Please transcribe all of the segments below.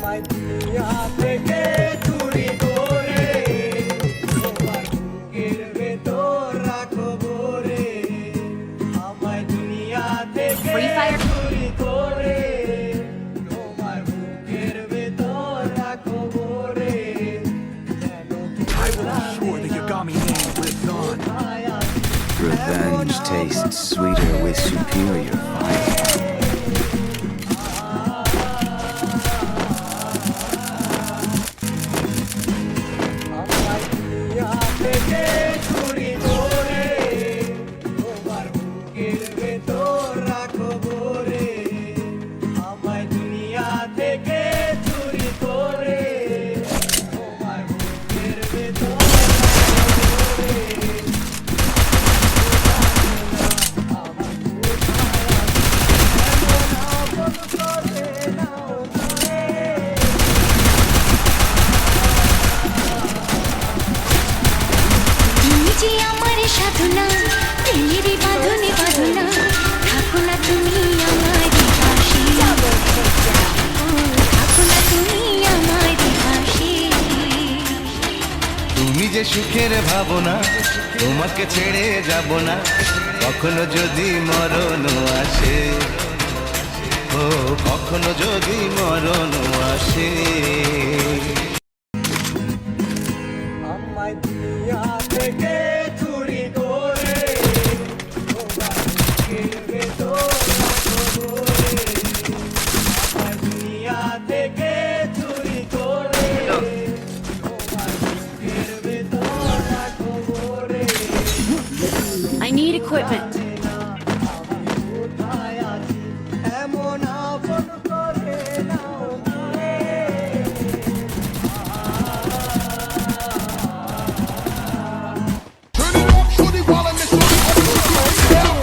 আমায় দুনিয়া থেকে চুরি করে তোমার বুকের ভেতর রাখো ভরে আমায় দুনিয়া থেকে চুরি করে তোমার বুকের ভেতর রাখো ভরে I will ensure the Yagami name lives on. Revenge tastes sweeter with superior fire. আমায় দুনিয়া থেকে চুরি করে তোমার বুকের ভেতর রাখো ভরে আমায় দুনিয়া থেকে চুরি করে তোমার বুকের ভেতর তুমি যে আমার সাধনা প্রেমেরই বাঁধনে বাঁধনা থাকো না তুমি আমার পাশে থাকো না তুমি আমার পাশে তুমি যে সুখের ভাবনা তোমাকে ছেড়ে যাব না কখনো যদি মরণ আসে ও কখনো যদি মরণ আসে আমায় দুনিয়া থেকে চুরি করে তোমার বুকের ভেতর রাখো ভরে আমায় দুনিয়া থেকে চুরি করে তোমার বুকের ভেতর রাখো ভরে I need equipment. কোথায় আছি এমন আপন করে নাও নারে Turn it up, shorty, while I'm in shorty.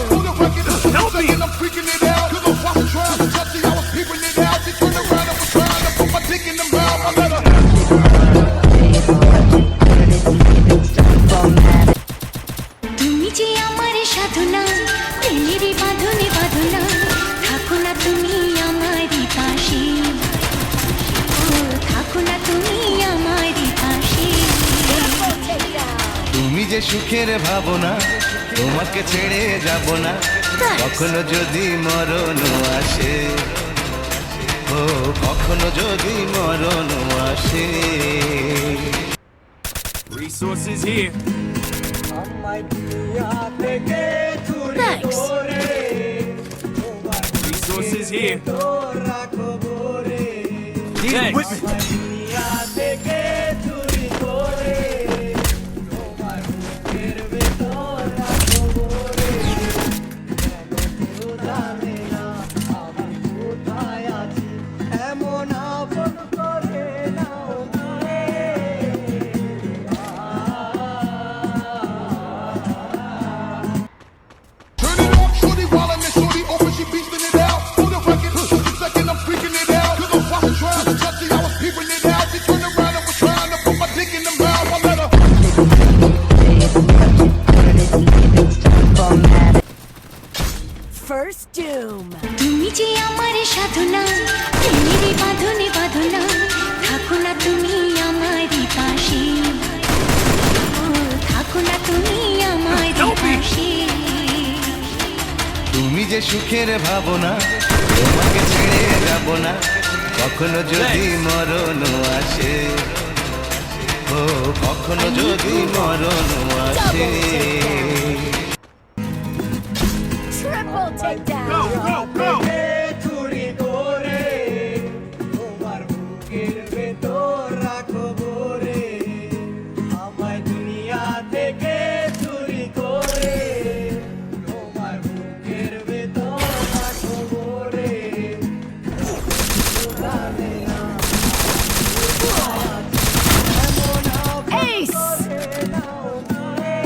Hold the record up, second I'm freaking it out. Cause I'm watching trials, touchy, I was peeping it out. She turned around and was trying to put my dick in the mouth. I let her. তুমি যে আমার সাধনা প্রেমেরই বাঁধনে বাঁধনা থাকো না তুমি আমার পাশে থাকো না তুমি আমার পাশে তুমি যে সুখের ভাবনা তোমাকে ছেড়ে যাব না কখনো যদি মরণ আসে ও কখনো যদি মরণ আসে Resources here. আমায় দুনিয়া থেকে চুরি Thanks. করে তোমার Resources here. ভেতর রাখো ভরে Need Thanks. equipment. আমায় দুনিয়া থেকে চুরি করে তোমার বুকের ভেতর রাখো ভরে কেন কেউ জানে না আমি কোথায় আছি এমন আপন করে নাও নারে Turn it up, shorty, while I'm in shorty. Open, she beasting it out. Hold the record up, second I'm freaking it out. Cause I'm watching trials, touchy, I was peeping it out. She turned around and was trying to put my dick in the mouth. I let her. First doom. তুমি যে আমার সাধনা প্রেমেরই বাঁধনে বাঁধনা থাকো না তুমি আমার পাশে থাকো না তুমি আমার পাশে তুমি যে সুখের ভাবনা তোমাকে ছেড়ে যাব না কখনো যদি মরণ আসে ও কখনো যদি মরণ আসে Triple takedown. Go, go, go. চুরি করে তোমার বুকের ভেতর রাখো ভরে আমায় দুনিয়া থেকে চুরি করে তোমার বুকের ভেতর রাখো ভরে জানে না এমন Ace. করে নাও নারে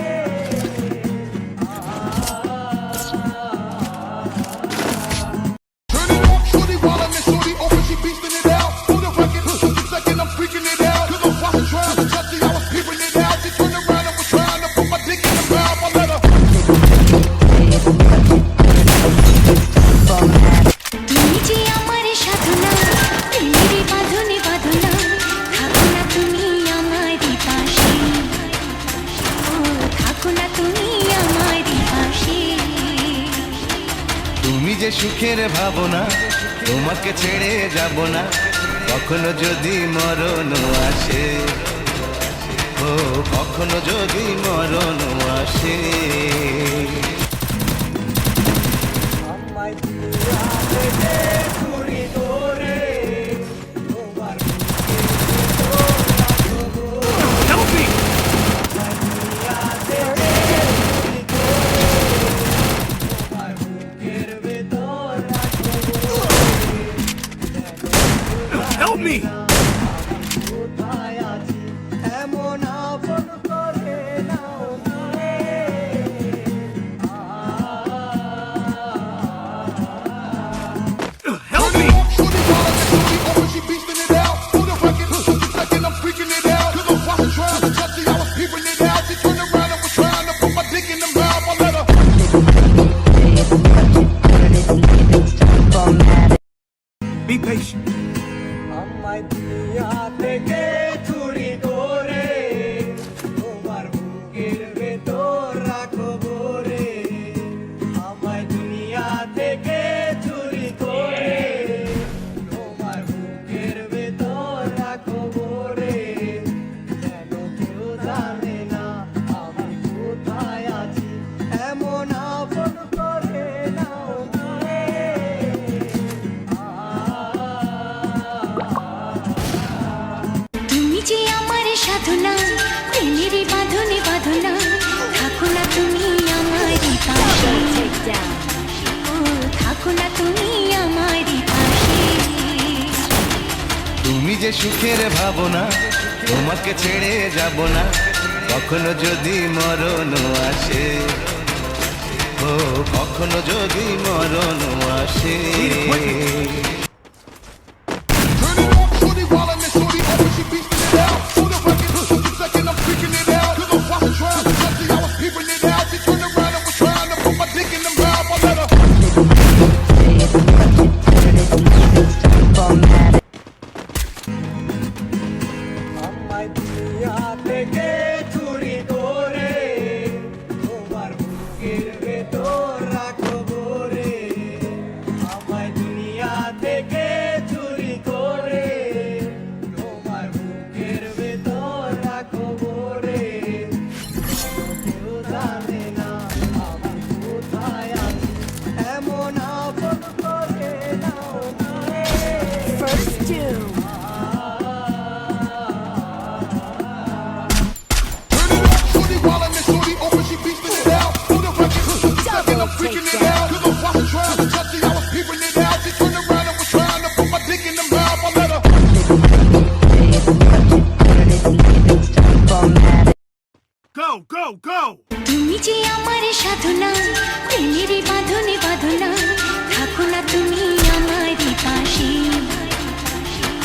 ভাবনা তোমাকে ছেড়ে যাব না কখনো যদি মরণ আসে ও কখনো যদি মরণ আসে আমায় দিয়া থেকে চুরি করে তোমার Help me! বুকের ভেতর Help me! কোথায় আছি এমন আপন করে নাও মনে Help me! Shorty ballin' and shorty open, she beastin' it out. For the record, second I'm freaking it out. 'Cause I'm watching, trying to touch it, I was peeping it out. She turned around and was trying to put my dick in the mouth. I let her. Be patient. আমায় দিয়া থেকে চুরি করে তোমার বুকের ভেতর রাখো ভরে আমায় দুনিয়া থেকে চুরি করে তোমার বুকের ভেতর রাখো ভরে যেন কেউ জানে না আমি কোথায় আছি এমন আপন করে নাও মনে তুমি যে আমার সাধনা প্রেমের বাঁধনে বাঁধনা থাকো না তুমি আমারই পাশে ও থাকো না তুমি আমারই পাশে তুমি যে সুখের ভাবনা তোমাকে ছেড়ে যাব না কখনো যদি মরণ আসে ও কখনো যদি মরণ আসে Turn it up, shorty ballin' and shorty open, she beastin' it out. For the record, second I'm freaking it out. 'Cause I'm watching, trying to touch it, I was peeping it out. She turned around and was trying to put my dick in the mouth. I let her. আমায় দুনিয়া থেকে চুরি করে তোমার বুকের ভেতর রাখো ভরে আমায় দুনিয়া থেকে চুরি করে তোমার বুকের ভেতর রাখো ভরে কেউ জানে না আমি কোথায় আছি এমন আপন করে নাও মনে Turn it up, shorty ballin' and shorty open, she beastin' it out. For the record, second I'm freaking it out. 'Cause I'm watching, trying to touch it, I was peeping it out. She turned around and was trying to put my dick in the mouth. I let her. Go, go, go! তুমি যে আমার সাধনা প্রেমের বাঁধনে বাঁধনা থাকো না তুমি আমারই পাশে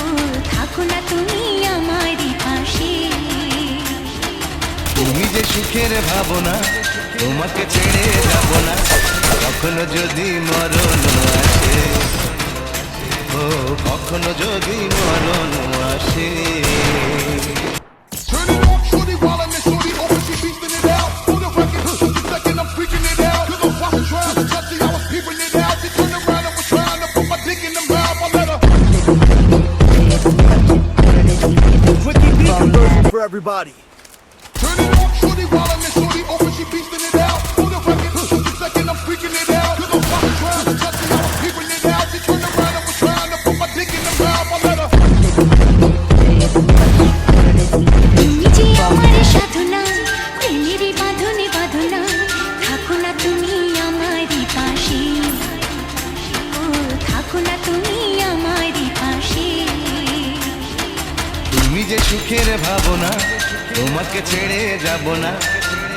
ও থাকো না তুমি আমারই পাশে তুমি যে সুখের ভাবনা তোমাকে ছেড়ে যাব না কখনো যদি মরণ আসে ও কখনো যদি মরণ আসে Turn it up, shorty ballin' and shorty open, she beastin' it out. For the record, second I'm freaking it out. 'Cause I'm watching, trying to touch it, I was peeping it out. She turned around and was trying to put my dick in the mouth. I let her. Quickie beat conversion for everybody. Turn it up, shorty ballin' and shorty open, she beastin' it out. For the record, second I'm freaking it out. 'Cause I'm watching, trying to touch it, I was peeping it out. She turned around and was trying to put my dick in the mouth. I let her. তুমি যে আমার সাধনা প্রেমের বাঁধনে বাঁধনা থাকো না তুমি আমারই পাশে ও থাকো না তুমি আমারই পাশে তুমি যে সুখের ভাবনা তোমাকে ছেড়ে যাব না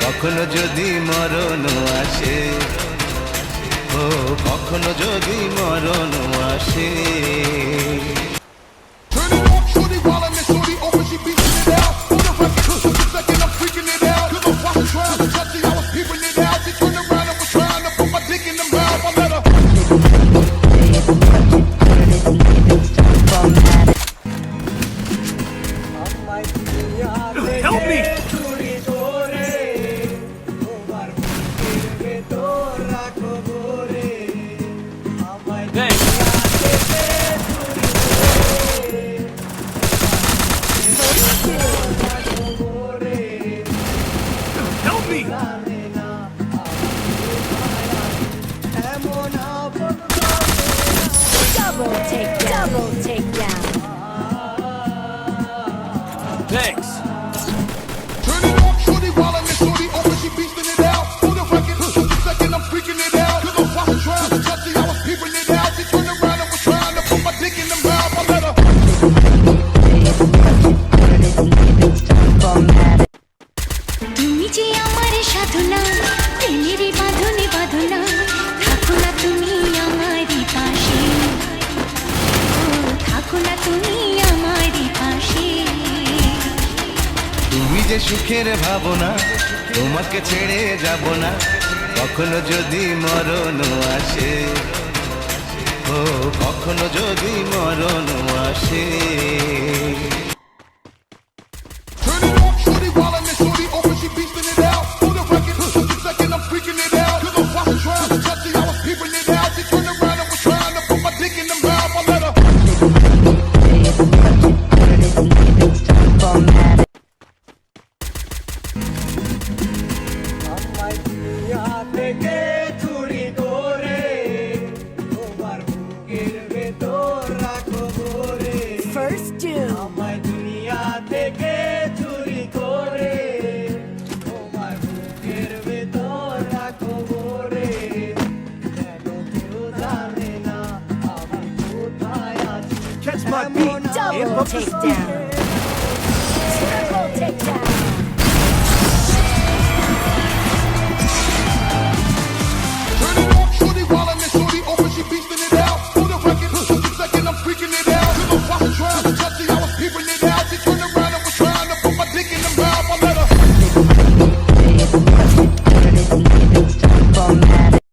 কখনো যদি মরণ আসে ও কখনো যদি মরণ আসে Turn it up, shorty ballin' and shorty open, she beastin' it out. For the record, second I'm freaking it out. 'Cause I'm watching, trying to touch it, I was peeping it out. She turned around and was trying to put my dick in the mouth. I let her. আমায় দুনিয়া Help me! থেকে চুরি করে তোমার বুকের ভেতর রাখো ভরে আমায় takedown. Thanks. Turn it on, shorty, while I'm in shorty, open, she beastin' it out. For the record, just a second, I'm freaking it out. Cause I wasn't trying to touch it, I was peeping it out. She turned around and was trying to put my dick in the mouth. I let her. তুমি যে আমার সাধনা প্রেমেরই বাঁধনে বাঁধনা থাকো না তুমি আমারই পাশে ও থাকো না তুমি আমারই পাশে তুমি যে সুখের ভাবনা তোমাকে ছেড়ে যাব না কখনো যদি মরণ আসে ও কখনো যদি মরণ আসে Turn it on, shorty, while I'm in shorty, open, she beastin' it out. For the record, just a second, I'm freaking it out. Cause I wasn't trying to touch it, I was peeping it out. She turned around and was trying to put my dick in the mouth. I let her. আমায় দুনিয়া থেকে চুরি করে তোমার বুকের ভেতর রাখো ভরে First dude. আমায় দুনিয়া থেকে চুরি করে তোমার বুকের ভেতর রাখো ভরে কেন কেউ জানে না আমি কোথায় আছি Catch my beat. Double takedown.